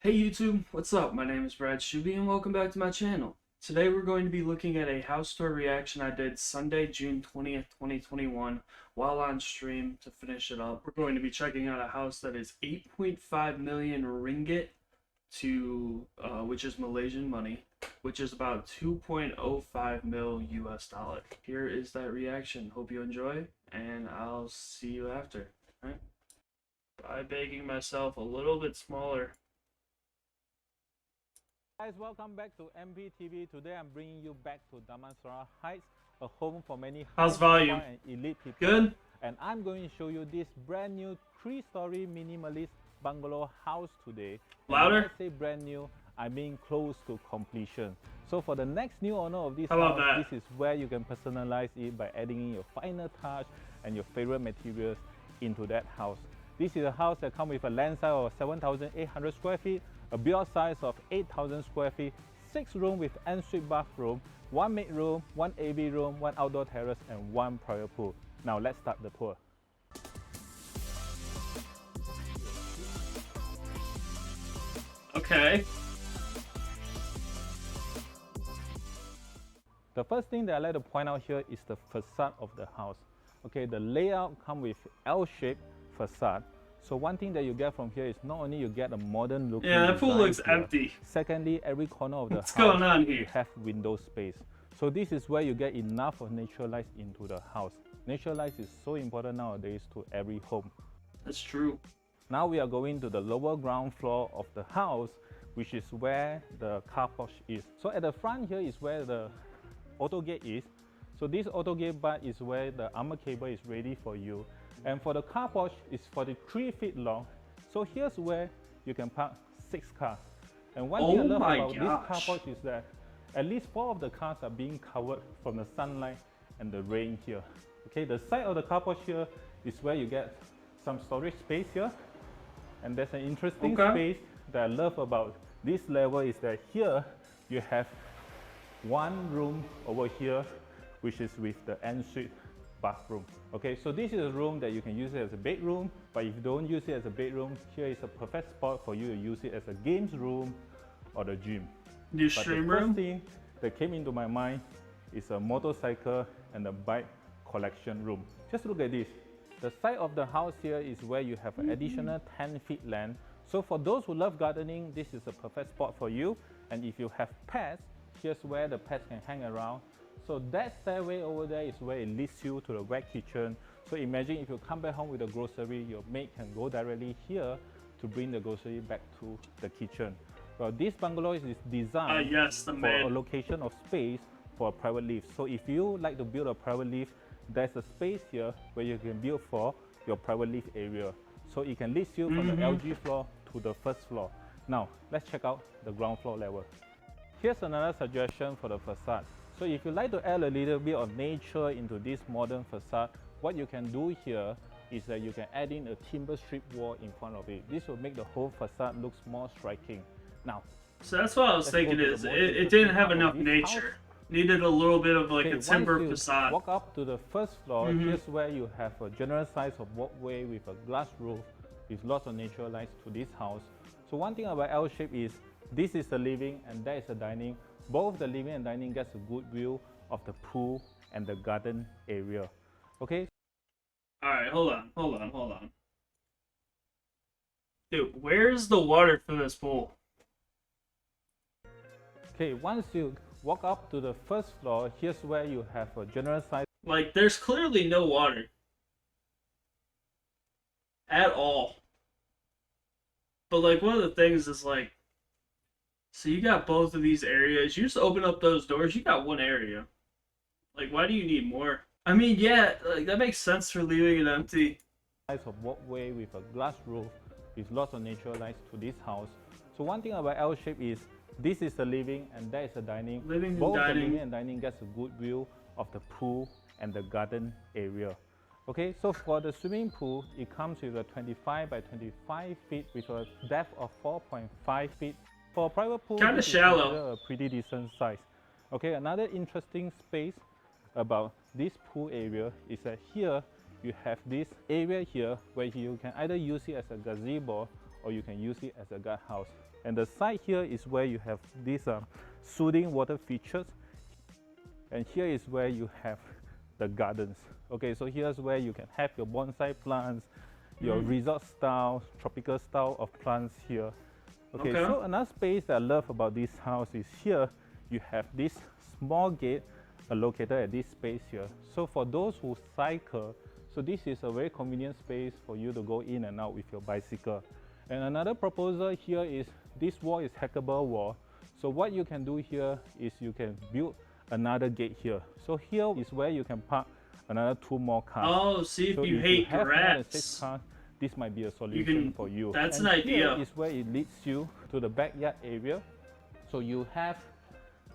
Hey YouTube, what's up? My name is Brad Shuby and welcome back to my channel. Today we're going to be looking at a house tour reaction I did Sunday, June 20th, 2021 while on stream to finish it up. We're going to be checking out a house that is 8.5 million ringgit which is Malaysian money, which is about 2.05 mil US dollar. Here is that reaction. Hope you enjoy and I'll see you after. All right? By making myself a little bit smaller. Guys, welcome back to MPTV. Today I'm bringing you back to Damansara Heights, a home for many How's volume? and elite people. Good? And I'm going to show you this brand new 3-story minimalist bungalow house today. Louder? When I say brand new, I mean close to completion. So for the next new owner of this How about house, that? this is where you can personalize it by adding in your final touch and your favorite materials into that house. This is a house that comes with a land size of 7,800 square feet, a build size of 8,000 square feet, 6 rooms with ensuite bathroom, 1 maid room, 1 AV room, 1 outdoor terrace, and 1 private pool. Now let's start the tour. Okay. The first thing that I like to point out here is the facade of the house. Okay, the layout comes with L-shaped facade. So one thing that you get from here is not only you get a modern looking Yeah, that pool looks here, empty. secondly, every corner of the What's house going on here? you have window space. So this is where you get enough of natural light into the house. Natural light is so important nowadays to every home. That's true. Now we are going to the lower ground floor of the house, which is where the car porch is. So at the front here is where the auto gate is. So this auto gate bar is where the armor cable is ready for you. And for the car porch, it's 43 feet long. So here's where you can park 6 cars. And one thing I love about this car porch is that at least 4 of the cars are being covered from the sunlight and the rain here. Okay, the side of the car porch here is where you get some storage space here. And there's an interesting space that I love about this level is that here you have one room over here, which is with the ensuite bathroom. Okay, so this is a room that you can use it as a bedroom, but if you don't use it as a bedroom, here is a perfect spot for you to use it as a games room or the gym. New stream room? The first thing that came into my mind is a motorcycle and a bike collection room. Just look at this. The side of the house here is where you have an additional 10 feet land. So for those who love gardening, this is a perfect spot for you. And if you have pets, here's where the pets can hang around. So that stairway over there is where it leads you to the wet kitchen. So imagine if you come back home with a grocery, your maid can go directly here to bring the grocery back to the kitchen. Well, this bungalow is designed for a location of space for a private lift. So if you like to build a private lift, there's a space here where you can build for your private lift area. So it can lead you from the LG floor to the first floor. Now, let's check out the ground floor level. Here's another suggestion for the facade. So if you like to add a little bit of nature into this modern facade, what you can do here is that you can add in a timber strip wall in front of it. This will make the whole facade look more striking. Now, so that's what I was thinking is it didn't have enough nature. Needed a little bit of like a timber facade. Walk up to the first floor, here's where you have a general size of walkway with a glass roof with lots of natural lights to this house. So one thing about L-shape is this is the living and that is the dining. Both the living and dining gets a good view of the pool and the garden area. Okay? Alright, hold on. Dude, where's the water for this pool? Okay, once you walk up to the first floor, here's where you have a general size. Like, there's clearly no water. At all. But like, one of the things is like, so you got both of these areas. You just open up those doors, you got one area. Like, why do you need more? I mean, yeah, like that makes sense for leaving it empty. Size of walkway with a glass roof with lots of natural lights to this house. So one thing about L-shape is this is the living and that is the dining. Both the living and dining gets a good view of the pool and the garden area. Okay, so for the swimming pool, it comes with a 25 by 25 feet with a depth of 4.5 feet. For a private pool, kind of shallow. A pretty decent size. Okay, another interesting space about this pool area is that here you have this area here where you can either use it as a gazebo or you can use it as a guardhouse. And the side here is where you have these soothing water features. And here is where you have the gardens. Okay, so here's where you can have your bonsai plants, your resort style, tropical style of plants here. Okay, so another space that I love about this house is here you have this small gate located at this space here. So for those who cycle, so this is a very convenient space for you to go in and out with your bicycle. And another proposal here is this wall is hackable wall. So what you can do here is you can build another gate here. So here is where you can park another 2 more cars. Oh, see, if so you if hate you have more than 6 grass, cars, this might be a solution for you. That's and an idea. Here is where it leads you to the backyard area. So you have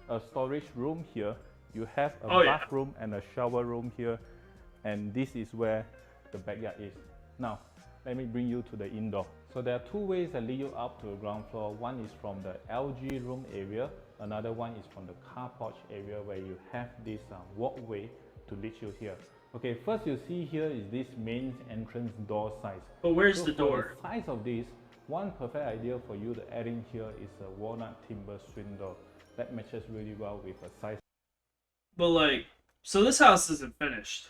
a storage room here. You have a bathroom and a shower room here. And this is where the backyard is. Now, let me bring you to the indoor. So there are 2 ways that lead you up to the ground floor. One is from the LG room area. Another one is from the car porch area where you have this walkway to lead you here. Okay, first you see here is this main entrance door size. But where's so the door? For the size of this, one perfect idea for you to add in here is a walnut timber swing door. That matches really well with a size. But like, so this house isn't finished.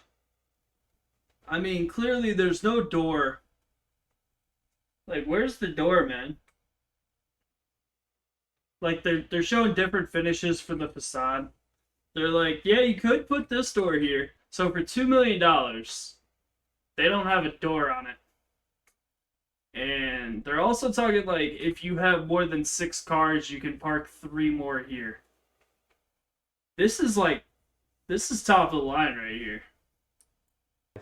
I mean, clearly there's no door. Like, where's the door, man? Like, they're showing different finishes for the facade. They're like, yeah, you could put this door here. So for $2 million, they don't have a door on it. And they're also talking like, if you have more than 6 cars, you can park 3 more here. This is top of the line right here.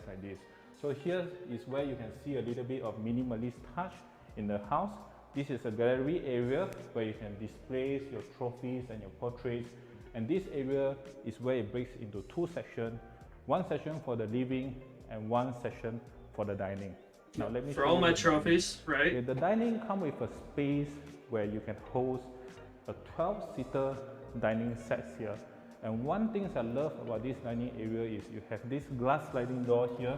Like this. So here is where you can see a little bit of minimalist touch in the house. This is a gallery area where you can display your trophies and your portraits. And this area is where it breaks into 2 sections. 1 section for the living and 1 section for the dining. Now let me for all my trophies, right? Okay, the dining comes with a space where you can host a 12-seater dining set here. And one thing I love about this dining area is you have this glass sliding door here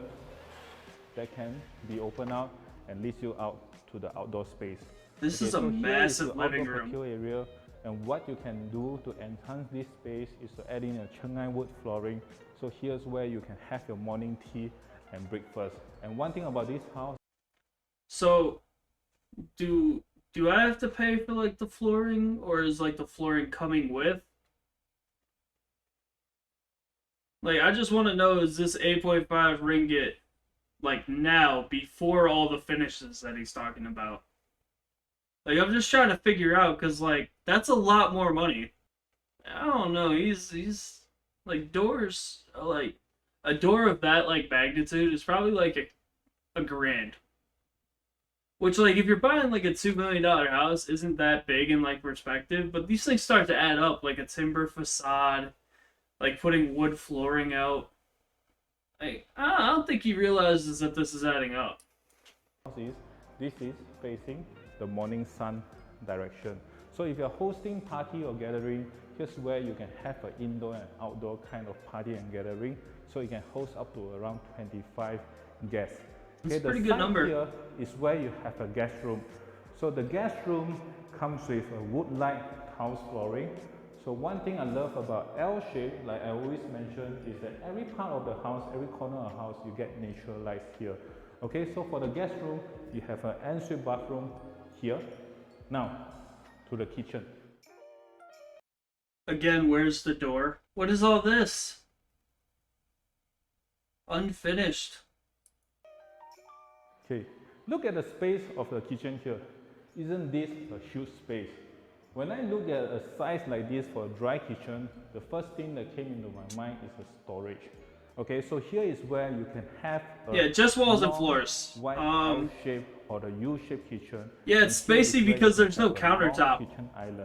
that can be opened out and leads you out to the outdoor space. This is a massive living room. Area, and what you can do to enhance this space is to add in a Chennai wood flooring. So here's where you can have your morning tea and breakfast. And one thing about this house. So, do I have to pay for like the flooring, or is like the flooring coming with? Like, I just want to know, is this 8.5 ringgit like now before all the finishes that he's talking about? Like, I'm just trying to figure out, because like that's a lot more money. I don't know. He's like, doors, like a door of that like magnitude is probably like a grand. Which, like, if you're buying like a $2 million house, isn't that big in like perspective? But these things start to add up, like a timber facade, like putting wood flooring out. Like, I don't think he realizes that this is adding up. This is facing the morning sun direction. So if you're hosting party or gathering, here's where you can have an indoor and outdoor kind of party and gathering. So you can host up to around 25 guests. That's a pretty good number. Here is where you have a guest room. So the guest room comes with a wood-like house flooring. So one thing I love about L shape, like I always mention, is that every part of the house, every corner of the house, you get natural light here. Okay, so for the guest room, you have an ensuite bathroom here. Now, to the kitchen. Again, where's the door? What is all this? Unfinished. Okay, look at the space of the kitchen here. Isn't this a huge space? When I look at a size like this for a dry kitchen, the first thing that came into my mind is a storage. Okay, so here is where you can have a just walls and floors. White L-shaped or the U-shaped kitchen. Yeah, it's basically because there's no countertop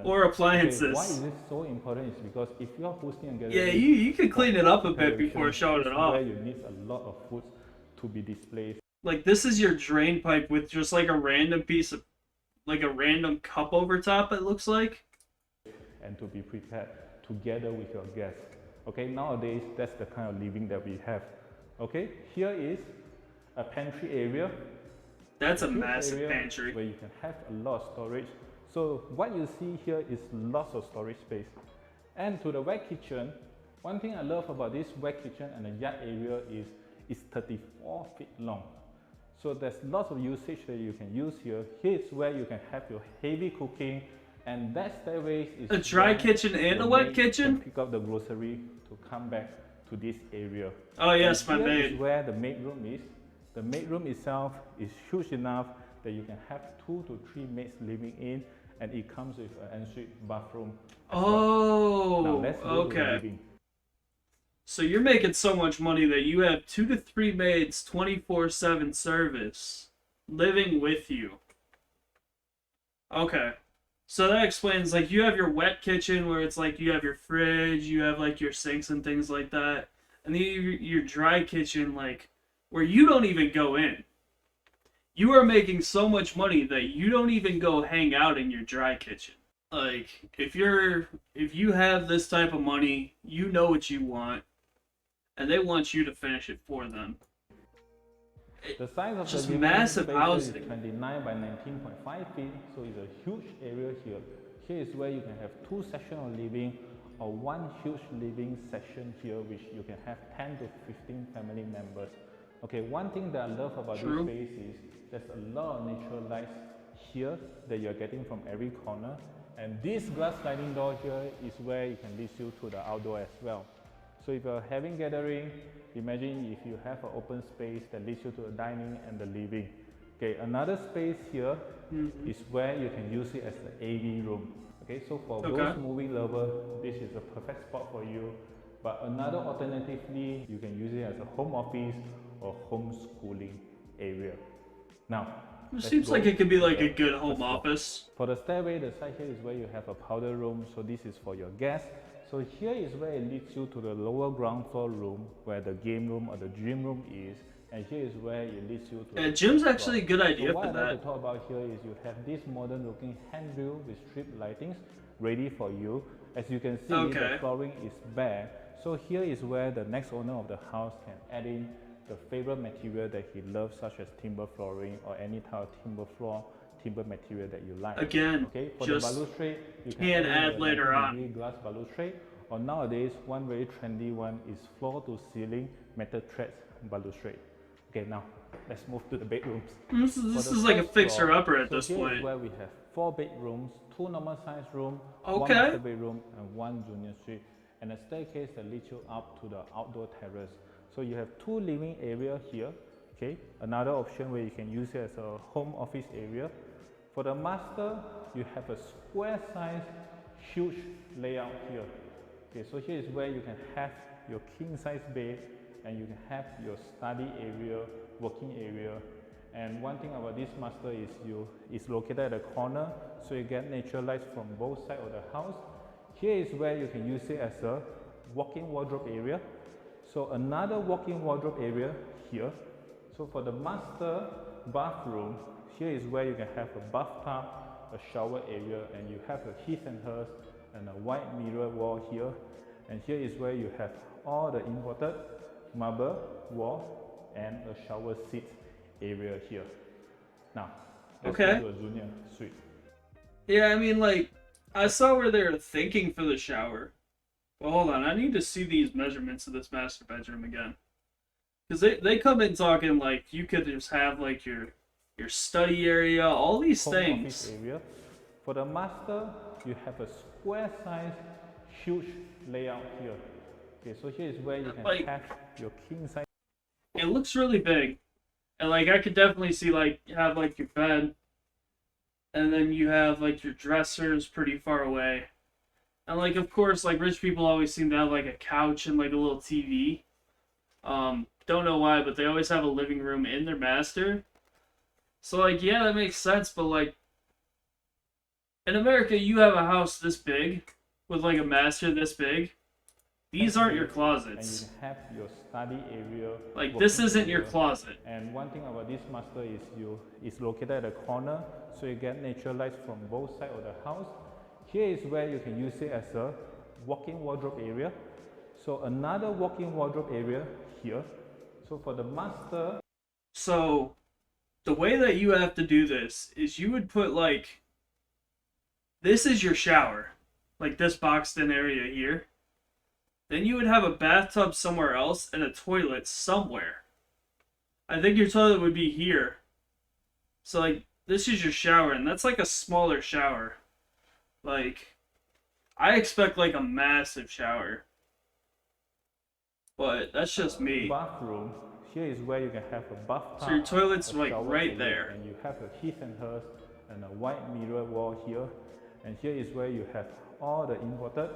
or appliances. Okay, why is this so important? Is because if you're hosting a gathering, yeah, you could clean it up a bit before showing it off. Where you need a lot of food to be displayed. Like, this is your drain pipe with just like a random piece of, like a random cup over top, it looks like. And to be prepared together with your guests. Okay, nowadays that's the kind of living that we have. Okay, here is a pantry area. That's a massive pantry. Where you can have a lot of storage. So what you see here is lots of storage space. And to the wet kitchen, one thing I love about this wet kitchen and the yard area is it's 34 feet long. So there's lots of usage that you can use here. Here's where you can have your heavy cooking, and that stairway is a dry kitchen and a wet kitchen. Pick up the grocery to come back to this area. Oh yes, and my here maid. is where the maid room is. The maid room itself is huge enough that you can have 2 to 3 maids living in, and it comes with an ensuite bathroom. Oh, now let's go to the okay. living. So you're making so much money that you have 2 to 3 maids 24/7 service living with you. Okay. So that explains, like, you have your wet kitchen where it's like you have your fridge, you have like your sinks and things like that. And then your dry kitchen, like, where you don't even go in. You are making so much money that you don't even go hang out in your dry kitchen. Like, if you have this type of money, you know what you want, and they want you to finish it for them. The size of Just the living massive space housing. is 29 by 19.5 feet, so it's a huge area here. Here is where you can have 2 sections of living or 1 huge living section here, which you can have 10 to 15 family members. Okay, one thing that I love about True. this space is there's a lot of natural lights here that you're getting from every corner, and this glass sliding door here is where it can lead you to the outdoor as well. So if you're having gathering, imagine if you have an open space that leads you to the dining and the living. Okay, another space here is where you can use it as the AV room. Okay, so for those movie lovers, this is a perfect spot for you. But another alternatively, you can use it as a home office or homeschooling area. Now, It seems like it could be like a good home office. for the stairway, the side here is where you have a powder room, so this is for your guests. So here is where it leads you to the lower ground floor room, where the game room or the gym room is, and here is where it leads you to the Gym's floor. actually a good idea so for what I'd that. like to talk about here is you have this modern looking handrail with strip lightings ready for you. As you can see, the flooring is bare. So here is where the next owner of the house can add in the favorite material that he loves, such as timber flooring or any type of timber floor, timber material that you like. Again, okay, for just the balustrade, you can add later on. glass balustrade, or nowadays one very trendy one is floor to ceiling metal thread balustrade. Okay, now let's move to the bedrooms. This is like a fixer-upper at this here point. is where we have 4 bedrooms, 2 normal size rooms, 1 Okay. master bedroom, and 1 junior suite, and a staircase that leads you up to the outdoor terrace. So you have 2 living area here. Okay, another option where you can use it as a home office area. For the master, you have a square size, huge layout here. Okay, so here is where you can have your king size bed, and you can have your study area, working area. And one thing about this master is it's located at the corner, so you get natural lights from both sides of the house. Here is where you can use it as a walk-in wardrobe area. So another walk-in wardrobe area here. So for the master bathroom, here is where you can have a bathtub, a shower area, and you have a his and hers and a white mirror wall here. And here is where you have all the imported marble wall and a shower seat area here. Now, let's go to a junior suite. Yeah, I mean, like, I saw where they were thinking for the shower. Well, hold on, I need to see these measurements of this master bedroom again. Because they come in talking like you could just have like your study area, all these Home things. office area. For the master, you have a square size, huge layout here. Okay, so here is where you can Like, have your king size. it looks really big. And like I could definitely see like you have like your bed, and then you have like your dressers pretty far away. And like of course like rich people always seem to have like a couch and like a little TV. Don't know why, but they always have a living room in their master. So like yeah, that makes sense, but like in America you have a house this big with like a master this big. These aren't your closets. And you have your study area. Like this isn't your area. closet. And one thing about this master is it's located at the corner, so you get natural lights from both sides of the house. Here is where you can use it as a walk-in wardrobe area. So another walk-in wardrobe area here. So for the master. So the way that you have to do this is you would put like this is your shower, like this boxed in area here. Then you would have a bathtub somewhere else and a toilet somewhere. I think your toilet would be here. So like this is your shower, and that's like a smaller shower. Like I expect like a massive shower. But that's just me. Bathroom. Here is where you can have a bathtub. So your toilet's a like shower right area, there. and you have a his and hers and a white mirror wall here. And here is where you have all the imported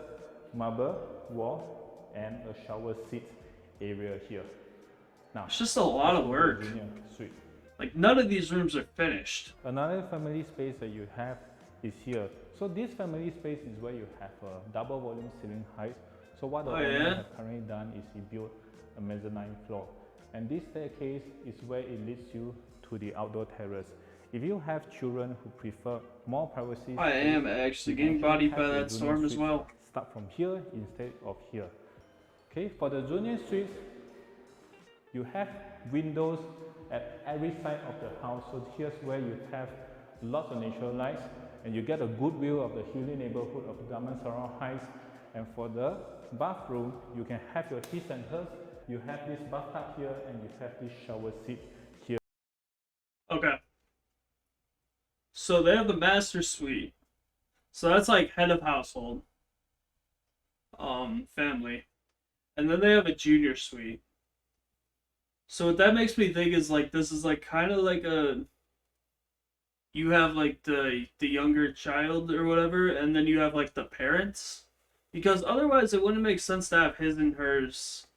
marble wall and a shower seat area here. Now, It's just a lot of work. Junior suite. Like none of these rooms are finished. Another family space that you have is here. So this family space is where you have a double volume ceiling height. So what the owner have currently done is he built a mezzanine floor. And this staircase is where it leads you to the outdoor terrace. If you have children who prefer more privacy, I am actually getting bodied by that storm as well. Start from here instead of here. Okay, for the junior suites, you have windows at every side of the house. So here's where you have lots of natural lights, and you get a good view of the hilly neighborhood of Damansara Heights. And for the bathroom, you can have your his and hers. You have this bathtub here, and you have this shower seat here. Okay. So they have the master suite. So that's like head of household. Family. And then they have a junior suite. So what that makes me think is like this is like kind of like a you have like the younger child or whatever, and then you have like the parents. Because otherwise it wouldn't make sense to have his and hers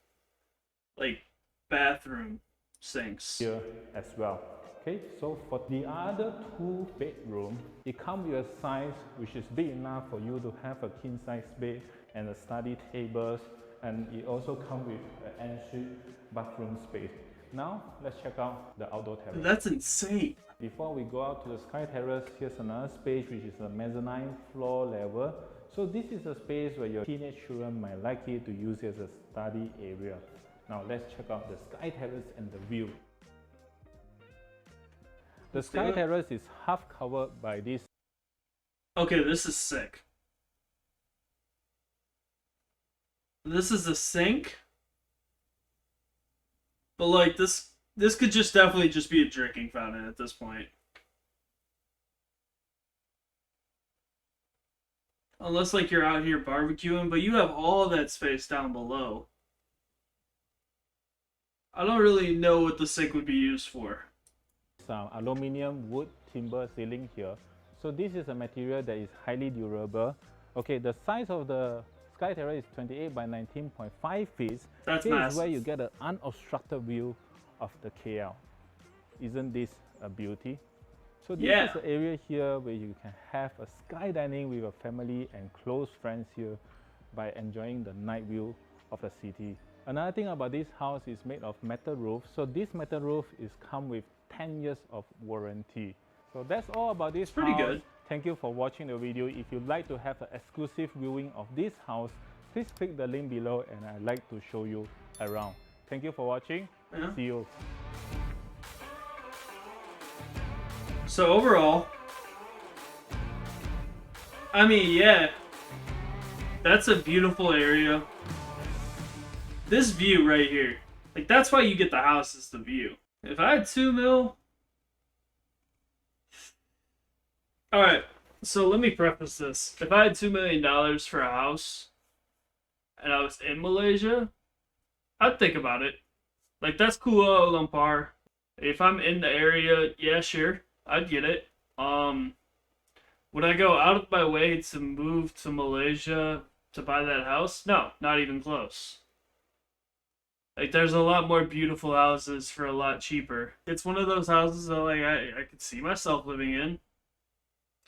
like bathroom sinks. Here as well. Okay, so for the other two bedroom, it comes with a size which is big enough for you to have a king size bed and a study tables, and it also comes with an ensuite bathroom space. Now let's check out the outdoor terrace. That's insane. Before we go out to the sky terrace, here's another space which is a mezzanine floor level. So this is a space where your teenage children might like it to use it as a study area. Now let's check out the sky terrace and the view. The sky terrace is half covered by this. Okay, this is sick. This is a sink. But like this could just definitely just be a drinking fountain at this point. Unless like you're out here barbecuing, but you have all that space down below. I don't really know what the sink would be used for. Some aluminium wood timber ceiling here. So this is a material that is highly durable. Okay, the size of the sky terrace is 28 by 19.5 feet. That's Here massive. is where you get an unobstructed view of the KL. Isn't this a beauty? So this is the area here where you can have a sky dining with a family and close friends here by enjoying the night view of the city. Another thing about this house is made of metal roof. So this metal roof is come with 10 years of warranty. So that's all about this Pretty house. good. Thank you for watching the video. If you'd like to have an exclusive viewing of this house, please click the link below and I'd like to show you around. Thank you for watching. Yeah. See you. So overall, I mean, yeah, that's a beautiful area. This view right here, like that's why you get the house, is the view. If I had 2 mil, all right. So let me preface this: if I had $2 million for a house, and I was in Malaysia, I'd think about it. Like that's Kuala Lumpur. If I'm in the area, yeah, sure, I'd get it. Would I go out of my way to move to Malaysia to buy that house? No, not even close. Like there's a lot more beautiful houses for a lot cheaper. It's one of those houses that like I could see myself living in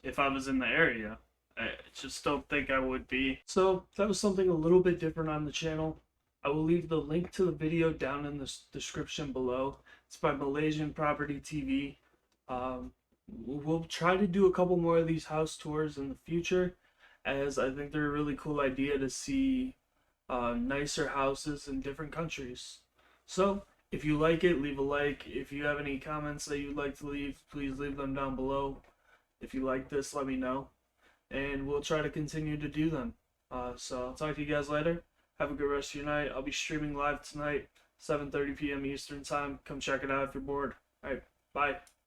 if I was in the area. I just don't think I would be. So that was something a little bit different on the channel. I will leave the link to the video down in the description below. It's by Malaysian Property TV. We'll try to do a couple more of these house tours in the future, as I think they're a really cool idea to see nicer houses in different countries. So if you like it, leave a like. If you have any comments that you'd like to leave, please leave them down below. If you like this, let me know. and we'll try to continue to do them. So I'll talk to you guys later. Have a good rest of your night. I'll be streaming live tonight, 7:30 p.m. Eastern time. Come check it out if you're bored. All right, bye.